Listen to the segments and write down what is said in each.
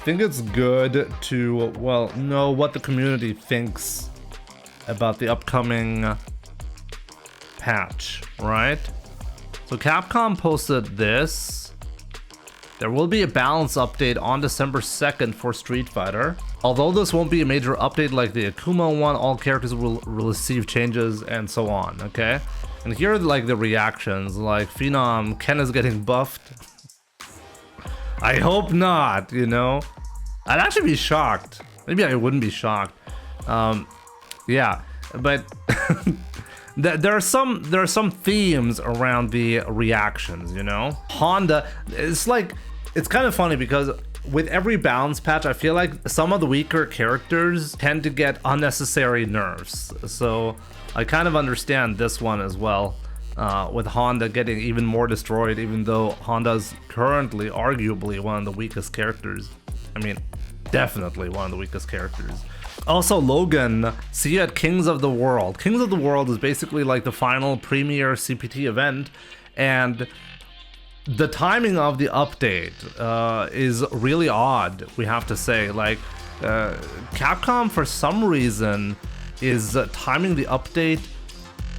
think it's good to, well, know what the community thinks about the upcoming patch, right? So Capcom posted this. There will be a balance update on December 2nd for Street Fighter. Although this won't be a major update like the Akuma one, all characters will receive changes and so on, okay? And here are like the reactions, like Phenom, Ken is getting buffed. I hope not, you know? I'd actually be shocked. Maybe I wouldn't be shocked. Yeah, but there are some themes around the reactions, you know? Honda, it's kind of funny because with every balance patch, I feel like some of the weaker characters tend to get unnecessary nerfs. So I kind of understand this one as well, with Honda getting even more destroyed, even though Honda's currently arguably one of the weakest characters. I mean, definitely one of the weakest characters. Also, Logan, see you at Kings of the World. Kings of the World is basically like the final premier CPT event, and the timing of the update is really odd, we have to say. Like, Capcom, for some reason, is timing the update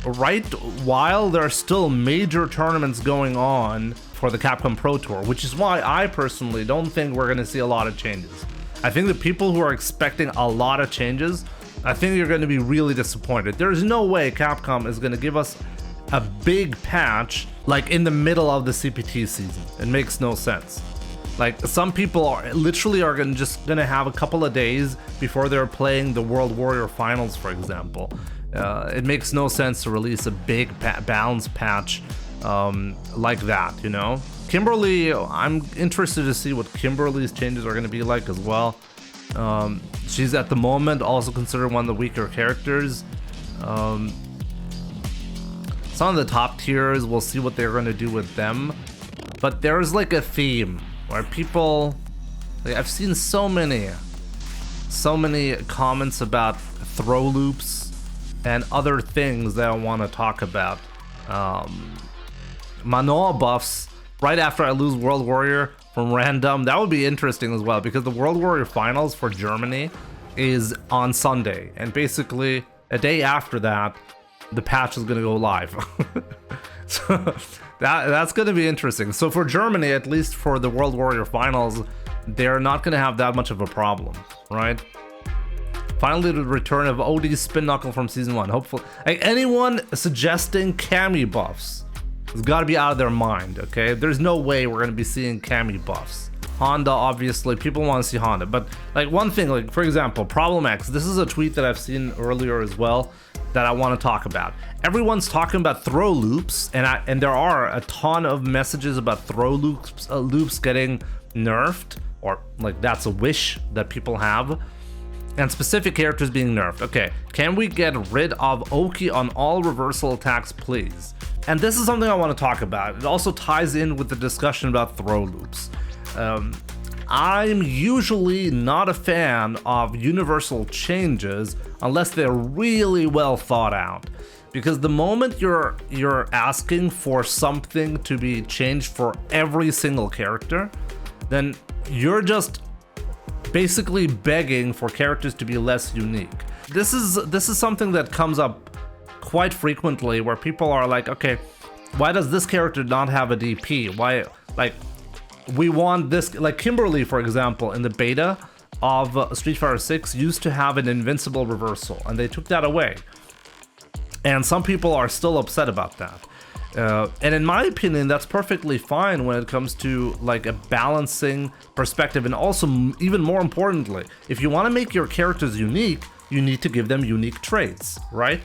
right while there are still major tournaments going on for the Capcom Pro Tour, which is why I personally don't think we're going to see a lot of changes. I think the people who are expecting a lot of changes, I think you're going to be really disappointed. There's no way Capcom is going to give us a big patch like in the middle of the CPT season. It makes no sense. Like, some people are literally just gonna have a couple of days before they're playing the World Warrior Finals, for example. It makes no sense to release a big balance patch like that, you know? Kimberly, I'm interested to see what Kimberly's changes are gonna be like as well. She's at the moment also considered one of the weaker characters. Some of the top tiers, we'll see what they're gonna do with them. But there's like a theme where people, like, I've seen so many comments about throw loops and other things that I want to talk about. Manoa buffs right after I lose World Warrior from random, that would be interesting as well, because the World Warrior Finals for Germany is on Sunday, and basically a day after that the patch is gonna go live. So that's gonna be interesting. So for Germany, at least for the World Warrior Finals, they're not gonna have that much of a problem, right? Finally, the return of OD's Spin Knuckle from Season 1. Hopefully, like, anyone suggesting Cammy buffs has got to be out of their mind, okay? There's no way we're gonna be seeing Cammy buffs. Honda, obviously, people want to see Honda, but like, one thing, like, for example, Problem X, this is a tweet that I've seen earlier as well that I want to talk about. Everyone's talking about throw loops, and there are a ton of messages about throw loops getting nerfed, or like that's a wish that people have, and specific characters being nerfed. Okay, can we get rid of Oki on all reversal attacks, please? And this is something I want to talk about. It also ties in with the discussion about throw loops. I'm usually not a fan of universal changes unless they're really well thought out, because the moment you're asking for something to be changed for every single character, then you're just basically begging for characters to be less unique. This is something that comes up quite frequently, where people are like, okay, why does this character not have a DP? Why, like, we want this, like Kimberly, for example, in the beta of Street Fighter 6 used to have an invincible reversal, and they took that away. And some people are still upset about that. And in my opinion, that's perfectly fine when it comes to like a balancing perspective. And also, even more importantly, if you want to make your characters unique, you need to give them unique traits, right?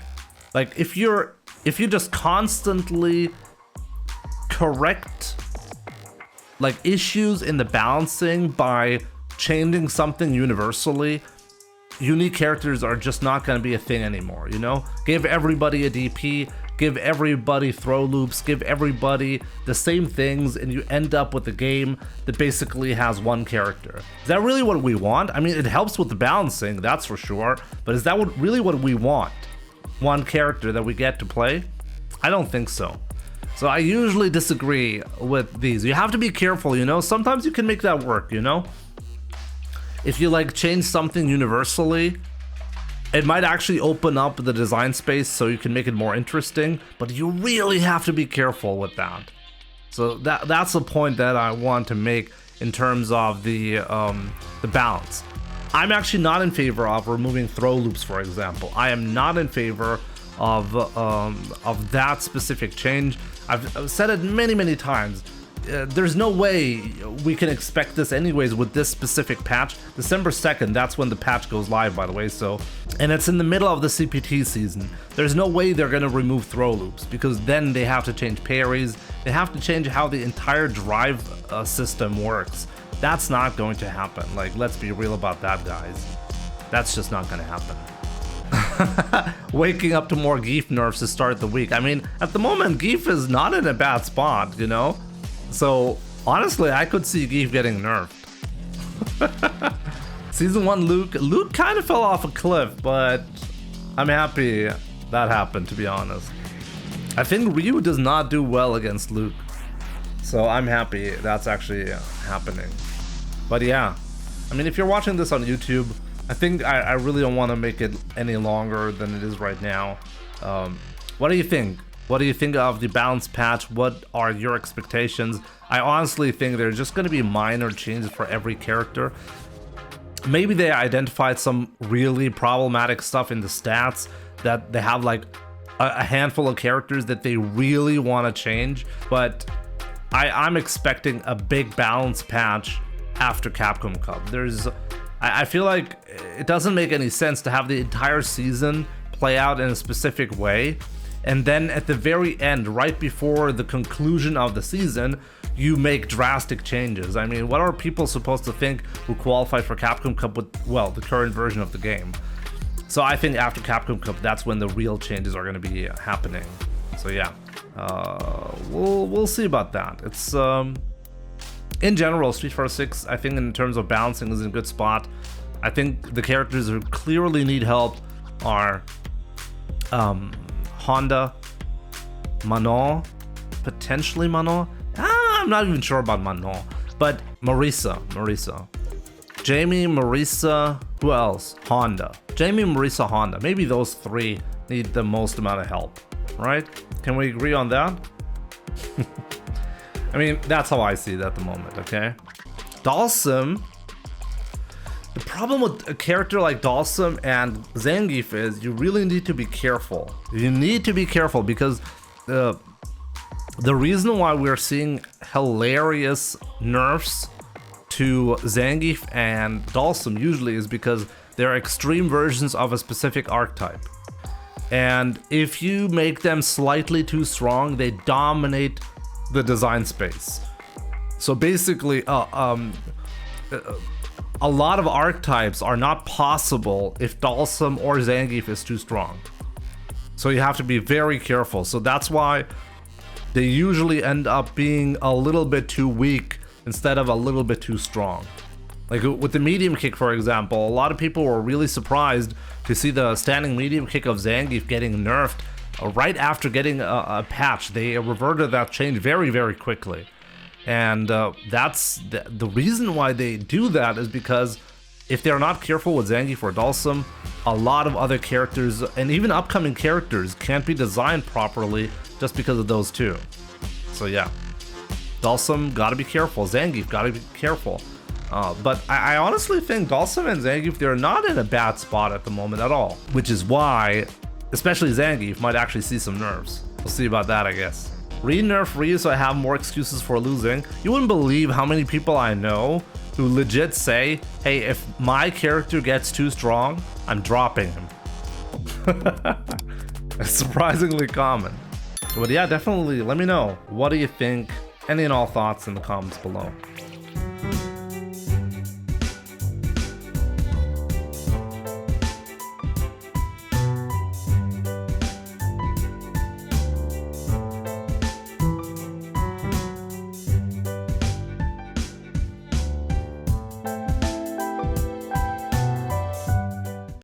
Like, if you just constantly correct like issues in the balancing by changing something universally, unique characters are just not going to be a thing anymore, you know? Give everybody a DP, give everybody throw loops, give everybody the same things, and you end up with a game that basically has one character. Is that really what we want? I mean, it helps with the balancing, that's for sure, but is that really what we want? One character that we get to play? I don't think so. So I usually disagree with these. You have to be careful, you know? Sometimes you can make that work, you know? if you like change something universally, it might actually open up the design space so you can make it more interesting, but you really have to be careful with that. So that's the point that I want to make in terms of the balance. I'm actually not in favor of removing throw loops, for example. I am not in favor of that specific change. I've said it many times. There's no way we can expect this anyways with this specific patch. December 2nd, that's when the patch goes live, by the way, and it's in the middle of the CPT season. There's no way they're gonna remove throw loops, because then they have to change parries, they have to change how the entire drive system works. That's not going to happen. Like, let's be real about that, guys. That's just not gonna happen. Waking up to more Geef nerfs to start the week. I mean, at the moment, Geef is not in a bad spot, you know? So, honestly, I could see Geef getting nerfed. Season 1 Luke kind of fell off a cliff, but I'm happy that happened, to be honest. I think Ryu does not do well against Luke, so I'm happy that's actually happening. But yeah, I mean, if you're watching this on YouTube, I think I really don't want to make it any longer than it is right now. What do you think? What do you think of the balance patch? What are your expectations? I honestly think there's just going to be minor changes for every character. Maybe they identified some really problematic stuff in the stats, that they have like a handful of characters that they really want to change, but I'm expecting a big balance patch after Capcom Cup. I feel like it doesn't make any sense to have the entire season play out in a specific way, and then at the very end, right before the conclusion of the season, you make drastic changes. I mean, what are people supposed to think who qualify for Capcom Cup with, well, the current version of the game? So I think after Capcom Cup, that's when the real changes are going to be happening. So yeah, we'll see about that. It's in general, Street Fighter 6, I think in terms of balancing is in a good spot. I think the characters who clearly need help are Honda, Manon, potentially Manon. I'm not even sure about Manon, but Marisa. Jamie, Marisa, who else? Honda. Jamie, Marisa, Honda. Maybe those three need the most amount of help, right? Can we agree on that? I mean, that's how I see it at the moment, okay? Dalsum. The problem with a character like Dalsum and Zangief is you really need to be careful. You need to be careful because the reason why we're seeing hilarious nerfs to Zangief and Dalsum usually is because they're extreme versions of a specific archetype. And if you make them slightly too strong, they dominate the design space. So basically, a lot of archetypes are not possible if Dalsum or Zangief is too strong. So you have to be very careful. So that's why they usually end up being a little bit too weak instead of a little bit too strong. Like with the medium kick, for example, a lot of people were really surprised to see the standing medium kick of Zangief getting nerfed right after getting a patch. They reverted that change very quickly. And that's the reason why they do that is because if they're not careful with Zangief or Dalsum, a lot of other characters and even upcoming characters can't be designed properly just because of those two. So yeah, Dalsum gotta be careful, Zangief gotta be careful. But I honestly think Dalsum and Zangief, they're not in a bad spot at the moment at all, which is why, especially Zangief, might actually see some nerfs. We'll see about that, I guess. Re-nerf Ryu so I have more excuses for losing. You wouldn't believe how many people I know who legit say, hey, if my character gets too strong, I'm dropping him. It's surprisingly common. But yeah, definitely let me know. What do you think? Any and all thoughts in the comments below.